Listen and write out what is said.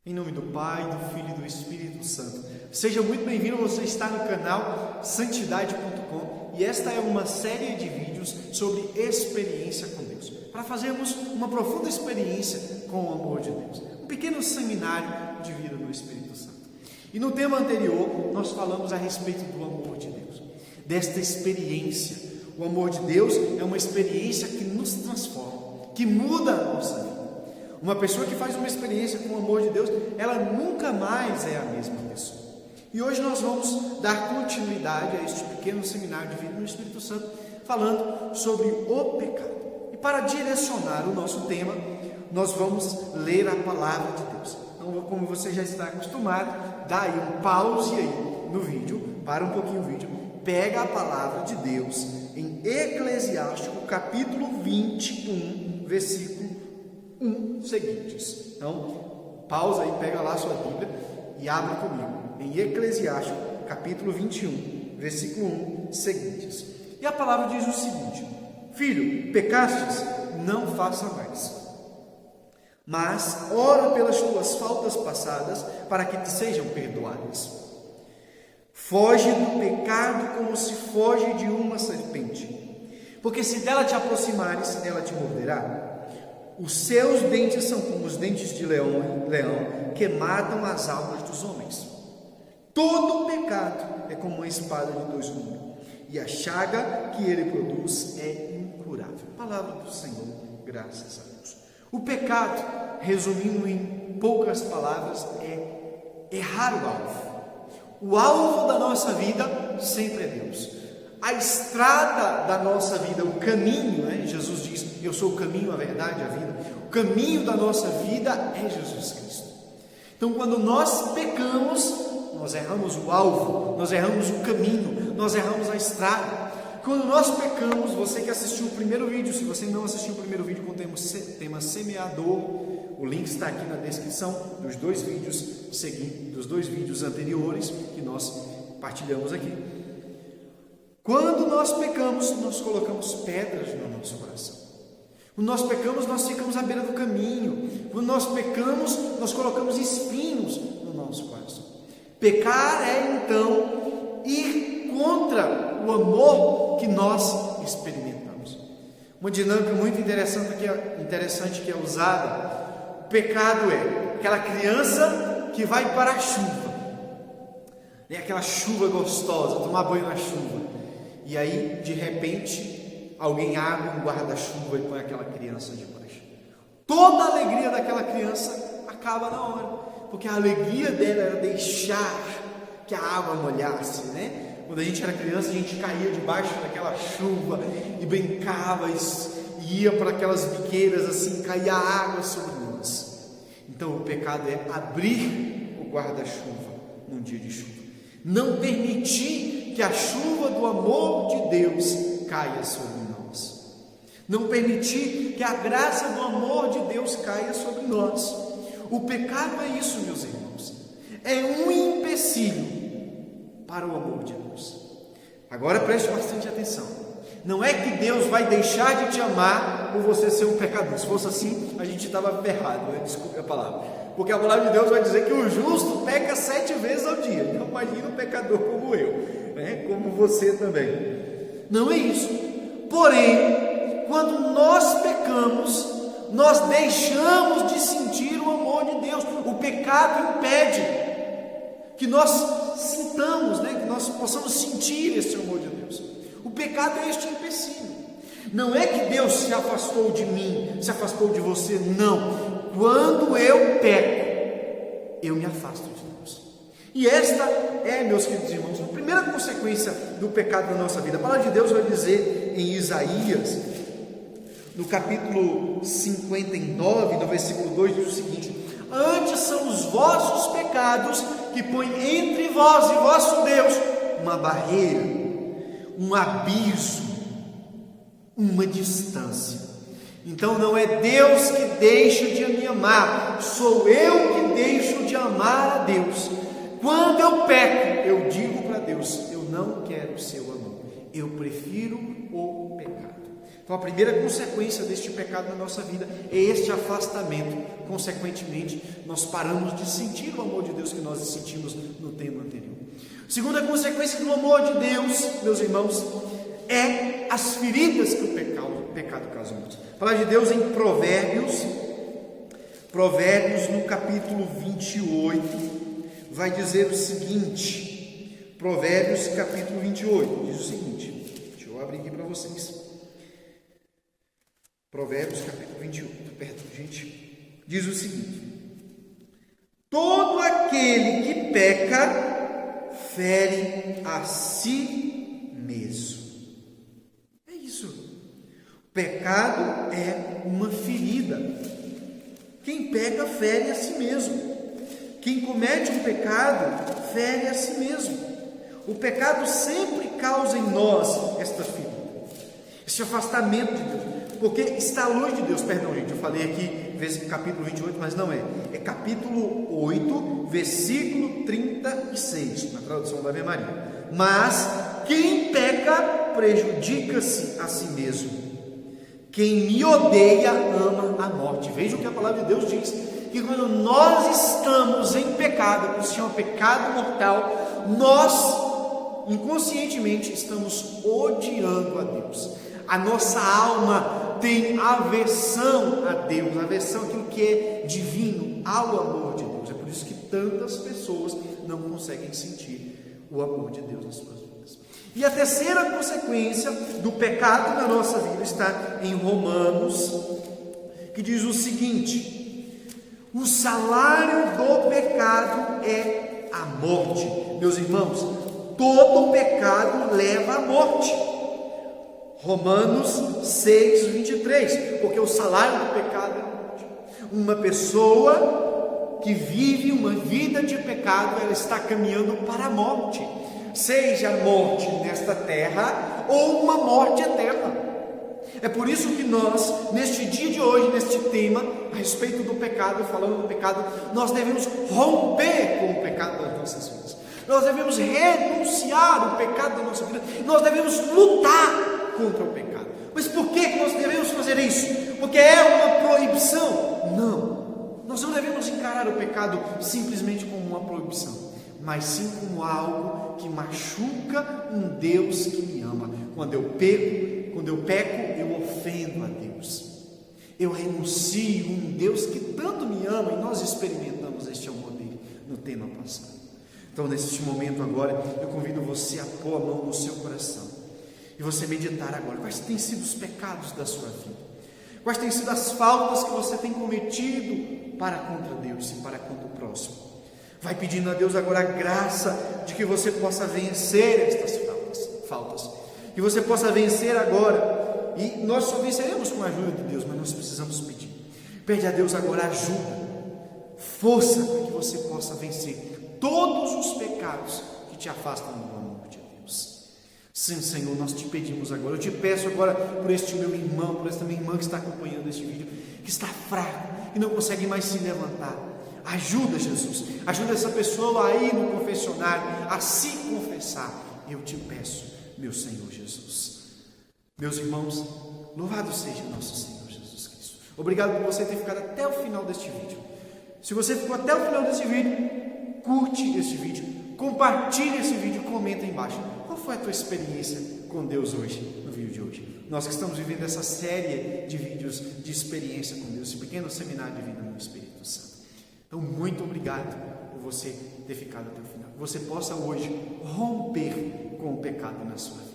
Em nome do Pai, do Filho e do Espírito Santo. Seja muito bem-vindo, você está no canal Santidade.com e esta é uma série de vídeos sobre experiência com Deus. Para fazermos uma profunda experiência com o amor de Deus. Um pequeno seminário de vida do Espírito Santo. E no tema anterior, nós falamos a respeito do amor de Deus. Desta experiência. O amor de Deus é uma experiência que nos transforma, que muda a nossa vida. Uma pessoa que faz uma experiência com o amor de Deus, ela nunca mais é a mesma pessoa. E hoje nós vamos dar continuidade a este pequeno seminário de vida no Espírito Santo, falando sobre o pecado. E para direcionar o nosso tema, nós vamos ler a palavra de Deus. Então, como você já está acostumado, dá aí um pause aí no vídeo, para um pouquinho o vídeo, pega a palavra de Deus em Eclesiástico, capítulo 21, versículo 1 seguintes. Então, pausa aí, pega lá a sua Bíblia e abre comigo em Eclesiástico, capítulo 21, versículo 1 seguintes. E a palavra diz o seguinte: Filho, pecastes, não faça mais, mas ora pelas tuas faltas passadas, para que te sejam perdoadas. Foge do pecado como se foge de uma serpente, porque se dela te aproximares, ela te morderá. Os seus dentes são como os dentes de leão que matam as almas dos homens. Todo pecado é como uma espada de dois gumes, e a chaga que ele produz é incurável. Palavra do Senhor, graças a Deus. O pecado, resumindo em poucas palavras, é errar o alvo. O alvo da nossa vida sempre é Deus. A estrada da nossa vida, o caminho, Jesus diz: eu sou o caminho, a verdade e a vida. O caminho da nossa vida é Jesus Cristo. Então, quando nós pecamos, nós erramos o alvo, nós erramos o caminho, nós erramos a estrada. Quando nós pecamos, você que assistiu o primeiro vídeo, se você não assistiu o primeiro vídeo com o tema semeador, o link está aqui na descrição dos dois vídeos anteriores que nós partilhamos aqui. Quando nós pecamos, nós colocamos pedras no nosso coração. Quando nós pecamos, nós ficamos à beira do caminho. Quando nós pecamos, nós colocamos espinhos no nosso coração. Pecar é, então, ir contra o amor que nós experimentamos. Uma dinâmica muito interessante que é usada. O pecado é aquela criança que vai para a chuva. É aquela chuva gostosa, tomar banho na chuva. E aí, de repente, alguém abre um guarda-chuva e põe aquela criança debaixo. Toda a alegria daquela criança acaba na hora, porque a alegria dela era deixar que a água molhasse, Quando a gente era criança, a gente caía debaixo daquela chuva e brincava e ia para aquelas biqueiras assim, caía água sobre nós. Então, o pecado é abrir o guarda-chuva num dia de chuva. Não permitir que a chuva do amor de Deus caia sobre nós. Não permitir que a graça do amor de Deus caia sobre nós. O pecado é isso, meus irmãos. É um empecilho para o amor de Deus. Agora preste bastante atenção. Não é que Deus vai deixar de te amar por você ser um pecador. Se fosse assim, a gente estava ferrado, Desculpe a palavra. Porque a palavra de Deus vai dizer que o justo peca 7 vezes ao dia. Então imagina um pecador como eu, como você também. Não é isso. Porém, quando nós pecamos, nós deixamos de sentir o amor de Deus. O pecado impede que nós sintamos, que nós possamos sentir esse amor de Deus. O pecado é este empecilho. Não é que Deus se afastou de mim, se afastou de você, não. Quando eu peco, eu me afasto de Deus. E esta é, meus queridos irmãos, a primeira consequência do pecado na nossa vida. A palavra de Deus vai dizer em Isaías, no capítulo 59, no versículo 2, diz o seguinte: antes são os vossos pecados que põem entre vós e vosso Deus uma barreira, um abismo, uma distância. Então não é Deus que deixa de me amar, sou eu que deixo de amar a Deus. Quando eu peco, eu digo para Deus: eu não quero o seu amor, eu prefiro o pecado. Então a primeira consequência deste pecado na nossa vida é este afastamento. Consequentemente, nós paramos de sentir o amor de Deus que nós sentimos no tema anterior. Segunda consequência do amor de Deus, meus irmãos, é as feridas que o pecado causa em nós. A palavra de Deus em Provérbios no capítulo 28, vai dizer o seguinte, Provérbios capítulo 28, diz o seguinte, deixa eu abrir aqui para vocês, Provérbios capítulo 28, perto, gente, diz o seguinte, todo aquele que peca, fere a si mesmo. É isso, o pecado é uma ferida. Quem peca, fere a si mesmo. Quem comete um pecado, fere a si mesmo. O pecado sempre causa em nós esta ferida, esse afastamento de Deus, porque está longe de Deus. Perdão, gente, eu falei aqui capítulo 28, mas não é. É capítulo 8, versículo 36, na tradução da Ave Maria. Mas quem peca, prejudica-se a si mesmo. Quem me odeia, ama a morte. Veja o que a palavra de Deus diz, que quando nós estamos em pecado, por ser um pecado mortal, nós inconscientemente estamos odiando a Deus. A nossa alma tem aversão a Deus, aversão àquilo que é divino, ao amor de Deus. É por isso que tantas pessoas não conseguem sentir o amor de Deus nas suas vidas. E a terceira consequência do pecado na nossa vida está em Romanos, que diz o seguinte: o salário do pecado é a morte. Meus irmãos, todo pecado leva à morte. Romanos 6, 23, porque o salário do pecado é a morte. Uma pessoa que vive uma vida de pecado, ela está caminhando para a morte, seja a morte nesta terra ou uma morte eterna. É por isso que nós, neste dia de hoje, neste tema, a respeito do pecado, falando do pecado, nós devemos romper com o pecado das nossas vidas. Nós devemos renunciar o pecado da nossa vida. Nós devemos lutar contra o pecado. Mas por que nós devemos fazer isso? Porque é uma proibição? Não. Nós não devemos encarar o pecado simplesmente como uma proibição, mas sim como algo que machuca um Deus que me ama. Quando eu peco, eu ofendo a Deus. Eu renuncio um Deus que tanto me ama, e nós experimentamos este amor dele no tema passado. Então, neste momento agora, eu convido você a pôr a mão no seu coração e você meditar agora. Quais têm sido os pecados da sua vida? Quais têm sido as faltas que você tem cometido para contra Deus e para contra o próximo? Vai pedindo a Deus agora a graça de que você possa vencer estas faltas, que você possa vencer agora. E nós só venceremos com a ajuda de Deus, mas nós precisamos pedir. Pede a Deus agora ajuda, força para que você possa vencer todos os pecados que te afastam do amor de Deus. Sim, Senhor, nós te pedimos agora. Eu te peço agora por este meu irmão, por esta minha irmã que está acompanhando este vídeo, que está fraco e não consegue mais se levantar. Ajuda, Jesus, ajuda essa pessoa a ir no confessionário, a se confessar. Eu te peço, meu Senhor Jesus. Meus irmãos, louvado seja nosso Senhor Jesus Cristo. Obrigado por você ter ficado até o final deste vídeo. Se você ficou até o final desse vídeo, curte esse vídeo, compartilhe esse vídeo, comenta aí embaixo. Qual foi a tua experiência com Deus hoje, no vídeo de hoje? Nós que estamos vivendo essa série de vídeos de experiência com Deus, esse pequeno seminário de vida no Espírito Santo. Então, muito obrigado por você ter ficado até o final. Que você possa hoje romper com o pecado na sua vida.